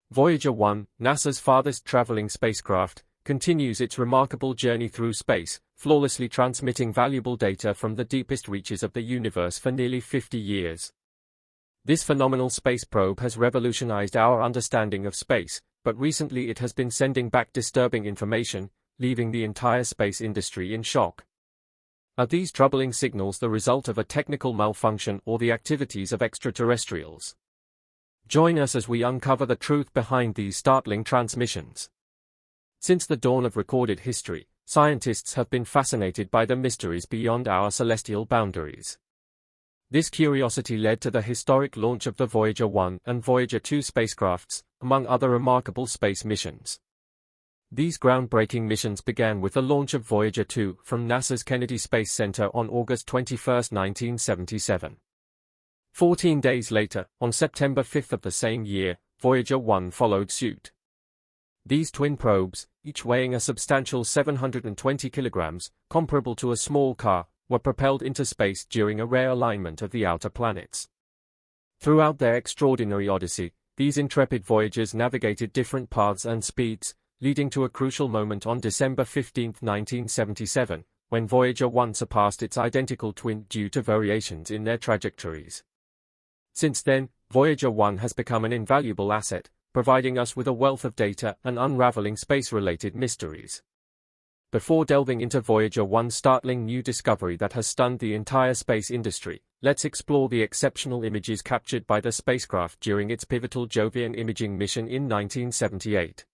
Voyager 1, NASA's farthest traveling spacecraft, continues its remarkable journey through space, flawlessly transmitting valuable data from the deepest reaches of the universe for nearly 50 years. This phenomenal space probe has revolutionized our understanding of space, but recently it has been sending back disturbing information, leaving the entire space industry in shock. Are these troubling signals the result of a technical malfunction or the activities of extraterrestrials? Join us as we uncover the truth behind these startling transmissions. Since the dawn of recorded history, scientists have been fascinated by the mysteries beyond our celestial boundaries. This curiosity led to the historic launch of the Voyager 1 and Voyager 2 spacecrafts, among other remarkable space missions. These groundbreaking missions began with the launch of Voyager 2 from NASA's Kennedy Space Center on August 21, 1977. 14 days later, on September 5 of the same year, Voyager 1 followed suit. These twin probes, each weighing a substantial 720 kilograms, comparable to a small car, were propelled into space during a rare alignment of the outer planets. Throughout their extraordinary odyssey, these intrepid voyagers navigated different paths and speeds, leading to a crucial moment on December 15, 1977, when Voyager 1 surpassed its identical twin due to variations in their trajectories. Since then, Voyager 1 has become an invaluable asset, providing us with a wealth of data and unraveling space-related mysteries. Before delving into Voyager 1's startling new discovery that has stunned the entire space industry, let's explore the exceptional images captured by the spacecraft during its pivotal Jovian imaging mission in 1978.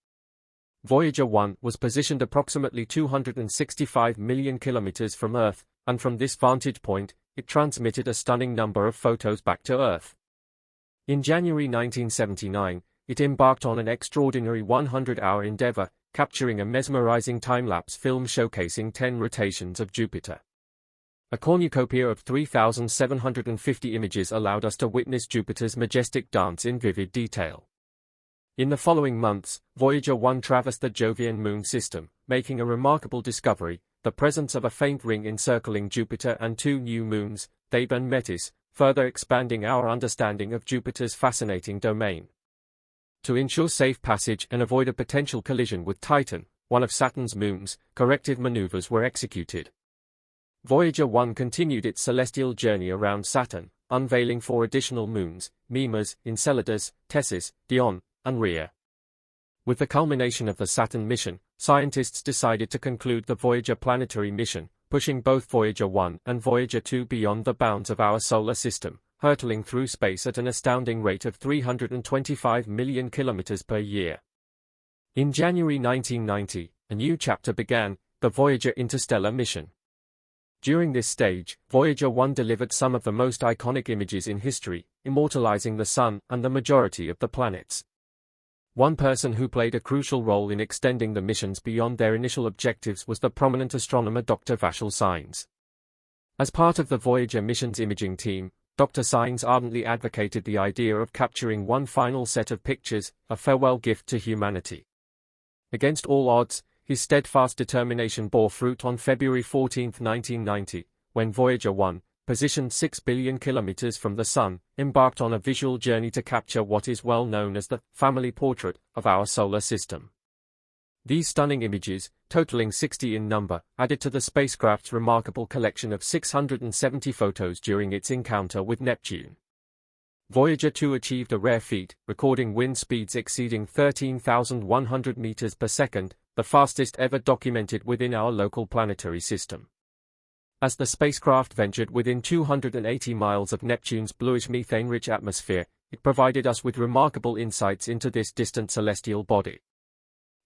Voyager 1 was positioned approximately 265 million kilometers from Earth, and from this vantage point, it transmitted a stunning number of photos back to Earth. In January 1979, it embarked on an extraordinary 100-hour endeavor, capturing a mesmerizing time-lapse film showcasing 10 rotations of Jupiter. A cornucopia of 3,750 images allowed us to witness Jupiter's majestic dance in vivid detail. In the following months, Voyager 1 traversed the Jovian moon system, making a remarkable discovery: the presence of a faint ring encircling Jupiter and two new moons, Thebe and Metis, further expanding our understanding of Jupiter's fascinating domain. To ensure safe passage and avoid a potential collision with Titan, one of Saturn's moons, corrective maneuvers were executed. Voyager 1 continued its celestial journey around Saturn, unveiling 4 additional moons: Mimas, Enceladus, Tessis, Dione, and Rhea. With the culmination of the Saturn mission, scientists decided to conclude the Voyager planetary mission, pushing both Voyager 1 and Voyager 2 beyond the bounds of our solar system, hurtling through space at an astounding rate of 325 million kilometers per year. In January 1990, a new chapter began, the Voyager interstellar mission. During this stage, Voyager 1 delivered some of the most iconic images in history, immortalizing the Sun and the majority of the planets. One person who played a crucial role in extending the missions beyond their initial objectives was the prominent astronomer Dr. Vachel Sines. As part of the Voyager mission's imaging team, Dr. Sines ardently advocated the idea of capturing one final set of pictures, a farewell gift to humanity. Against all odds, his steadfast determination bore fruit on February 14, 1990, when Voyager 1, positioned 6 billion kilometers from the Sun, embarked on a visual journey to capture what is well known as the family portrait of our solar system. These stunning images, totaling 60 in number, added to the spacecraft's remarkable collection of 670 photos during its encounter with Neptune. Voyager 2 achieved a rare feat, recording wind speeds exceeding 13,100 meters per second, the fastest ever documented within our local planetary system. As the spacecraft ventured within 280 miles of Neptune's bluish methane-rich atmosphere, it provided us with remarkable insights into this distant celestial body.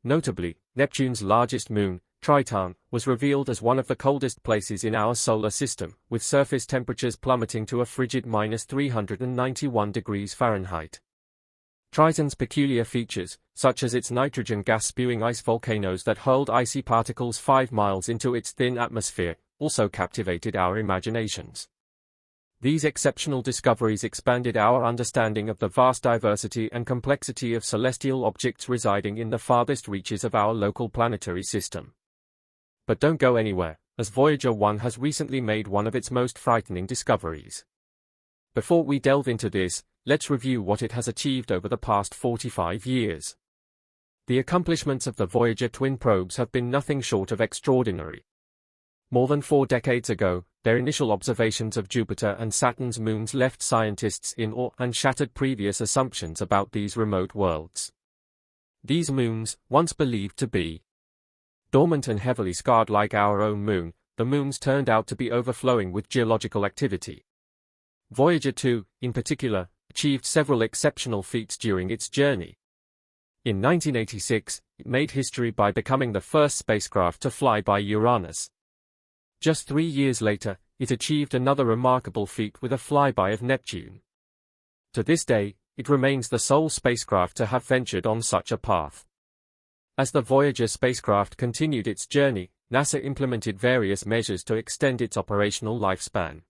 Notably, Neptune's largest moon, Triton, was revealed as one of the coldest places in our solar system, with surface temperatures plummeting to a frigid -391 degrees Fahrenheit. Triton's peculiar features, such as its nitrogen gas-spewing ice volcanoes that hurled icy particles 5 miles into its thin atmosphere, also captivated our imaginations. These exceptional discoveries expanded our understanding of the vast diversity and complexity of celestial objects residing in the farthest reaches of our local planetary system. But don't go anywhere, as Voyager 1 has recently made one of its most frightening discoveries. Before we delve into this, let's review what it has achieved over the past 45 years. The accomplishments of the Voyager twin probes have been nothing short of extraordinary. More than 4 decades ago, their initial observations of Jupiter and Saturn's moons left scientists in awe and shattered previous assumptions about these remote worlds. These moons, once believed to be dormant and heavily scarred like our own moon, the moons turned out to be overflowing with geological activity. Voyager 2, in particular, achieved several exceptional feats during its journey. In 1986, it made history by becoming the first spacecraft to fly by Uranus. Just 3 years later, it achieved another remarkable feat with a flyby of Neptune. To this day, it remains the sole spacecraft to have ventured on such a path. As the Voyager spacecraft continued its journey, NASA implemented various measures to extend its operational lifespan.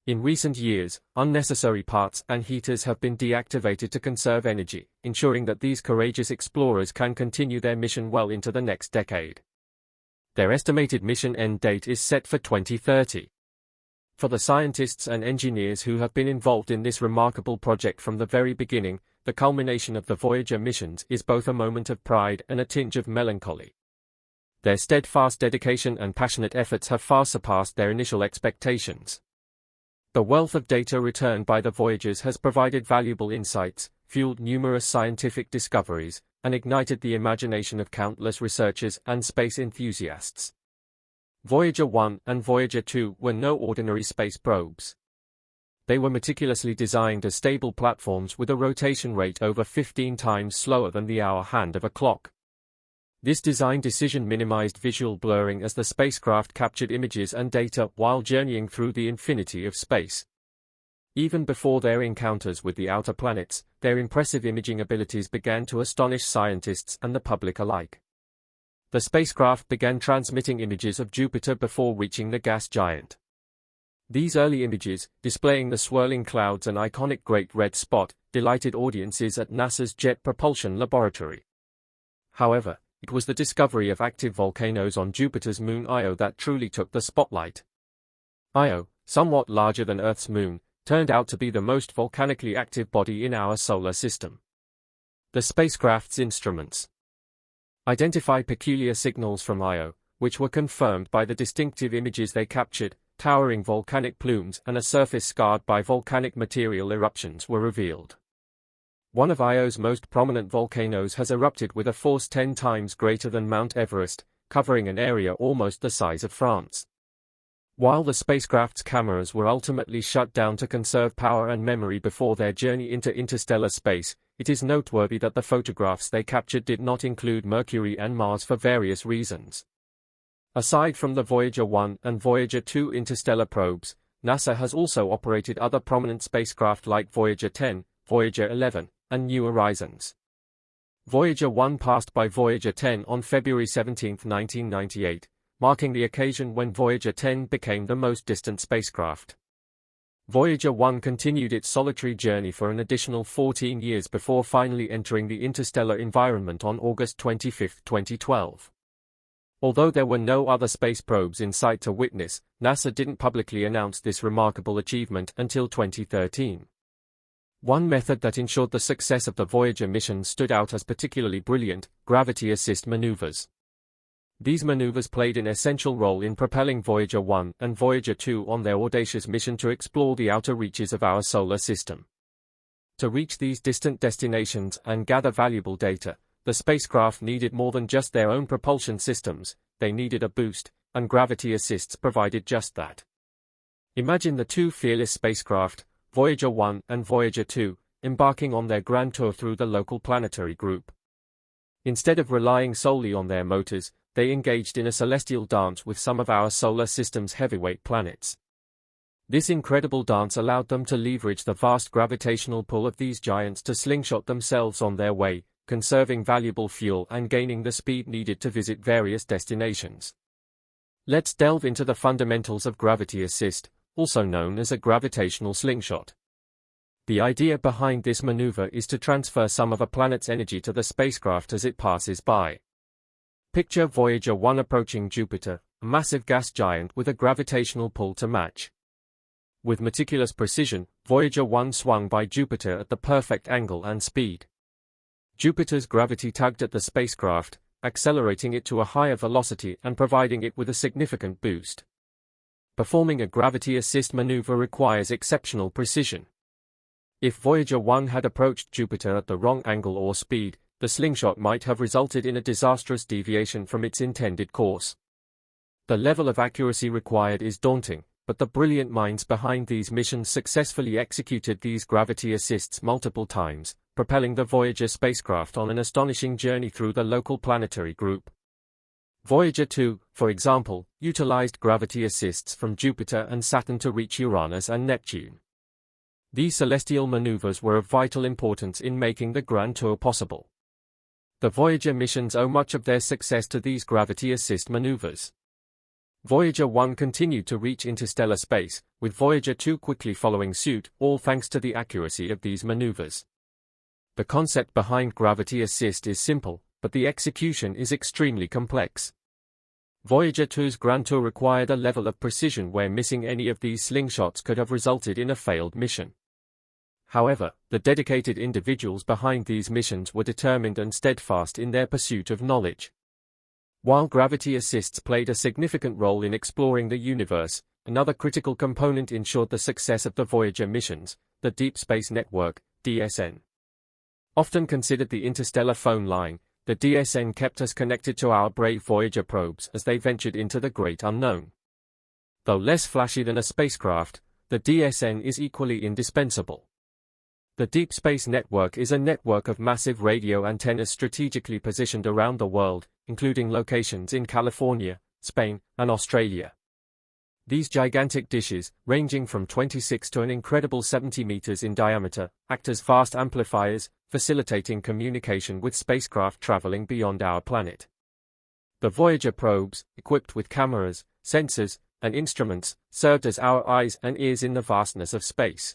In recent years, unnecessary parts and heaters have been deactivated to conserve energy, ensuring that these courageous explorers can continue their mission well into the next decade. Their estimated mission end date is set for 2030. For the scientists and engineers who have been involved in this remarkable project from the very beginning, the culmination of the Voyager missions is both a moment of pride and a tinge of melancholy. Their steadfast dedication and passionate efforts have far surpassed their initial expectations. The wealth of data returned by the Voyagers has provided valuable insights, fueled numerous scientific discoveries, and ignited the imagination of countless researchers and space enthusiasts. Voyager 1 and Voyager 2 were no ordinary space probes. They were meticulously designed as stable platforms with a rotation rate over 15 times slower than the hour hand of a clock. This design decision minimized visual blurring as the spacecraft captured images and data while journeying through the infinity of space. Even before their encounters with the outer planets, their impressive imaging abilities began to astonish scientists and the public alike. The spacecraft began transmitting images of Jupiter before reaching the gas giant. These early images, displaying the swirling clouds and iconic Great Red Spot, delighted audiences at NASA's Jet Propulsion Laboratory. However, it was the discovery of active volcanoes on Jupiter's moon Io that truly took the spotlight. Io, somewhat larger than Earth's moon, turned out to be the most volcanically active body in our solar system. The spacecraft's instruments identified peculiar signals from Io, which were confirmed by the distinctive images they captured. Towering volcanic plumes and a surface scarred by volcanic material eruptions were revealed. One of Io's most prominent volcanoes has erupted with a force 10 times greater than Mount Everest, covering an area almost the size of France. While the spacecraft's cameras were ultimately shut down to conserve power and memory before their journey into interstellar space, it is noteworthy that the photographs they captured did not include Mercury and Mars for various reasons. Aside from the Voyager 1 and Voyager 2 interstellar probes, NASA has also operated other prominent spacecraft like Voyager 10, Voyager 11, and New Horizons. Voyager 1 passed by Voyager 10 on February 17, 1998, marking the occasion when Voyager 10 became the most distant spacecraft. Voyager 1 continued its solitary journey for an additional 14 years before finally entering the interstellar environment on August 25, 2012. Although there were no other space probes in sight to witness, NASA didn't publicly announce this remarkable achievement until 2013. One method that ensured the success of the Voyager mission stood out as particularly brilliant: gravity assist maneuvers. These maneuvers played an essential role in propelling Voyager 1 and Voyager 2 on their audacious mission to explore the outer reaches of our solar system. To reach these distant destinations and gather valuable data, the spacecraft needed more than just their own propulsion systems, they needed a boost, and gravity assists provided just that. Imagine the two fearless spacecraft, Voyager 1 and Voyager 2, embarking on their grand tour through the local planetary group. Instead of relying solely on their motors, they engaged in a celestial dance with some of our solar system's heavyweight planets. This incredible dance allowed them to leverage the vast gravitational pull of these giants to slingshot themselves on their way, conserving valuable fuel and gaining the speed needed to visit various destinations. Let's delve into the fundamentals of gravity assist, also known as a gravitational slingshot. The idea behind this maneuver is to transfer some of a planet's energy to the spacecraft as it passes by. Picture Voyager 1 approaching Jupiter, a massive gas giant with a gravitational pull to match. With meticulous precision, Voyager 1 swung by Jupiter at the perfect angle and speed. Jupiter's gravity tugged at the spacecraft, accelerating it to a higher velocity and providing it with a significant boost. Performing a gravity assist maneuver requires exceptional precision. If Voyager 1 had approached Jupiter at the wrong angle or speed, the slingshot might have resulted in a disastrous deviation from its intended course. The level of accuracy required is daunting, but the brilliant minds behind these missions successfully executed these gravity assists multiple times, propelling the Voyager spacecraft on an astonishing journey through the local planetary group. Voyager 2, for example, utilized gravity assists from Jupiter and Saturn to reach Uranus and Neptune. These celestial maneuvers were of vital importance in making the Grand Tour possible. The Voyager missions owe much of their success to these gravity assist maneuvers. Voyager 1 continued to reach interstellar space, with Voyager 2 quickly following suit, all thanks to the accuracy of these maneuvers. The concept behind gravity assist is simple, but the execution is extremely complex. Voyager 2's Grand Tour required a level of precision where missing any of these slingshots could have resulted in a failed mission. However, the dedicated individuals behind these missions were determined and steadfast in their pursuit of knowledge. While gravity assists played a significant role in exploring the universe, another critical component ensured the success of the Voyager missions, the Deep Space Network, DSN. Often considered the interstellar phone line, the DSN kept us connected to our brave Voyager probes as they ventured into the great unknown. Though less flashy than a spacecraft, the DSN is equally indispensable. The Deep Space Network is a network of massive radio antennas strategically positioned around the world, including locations in California, Spain, and Australia. These gigantic dishes, ranging from 26 to an incredible 70 meters in diameter, act as vast amplifiers, facilitating communication with spacecraft traveling beyond our planet. The Voyager probes, equipped with cameras, sensors, and instruments, served as our eyes and ears in the vastness of space.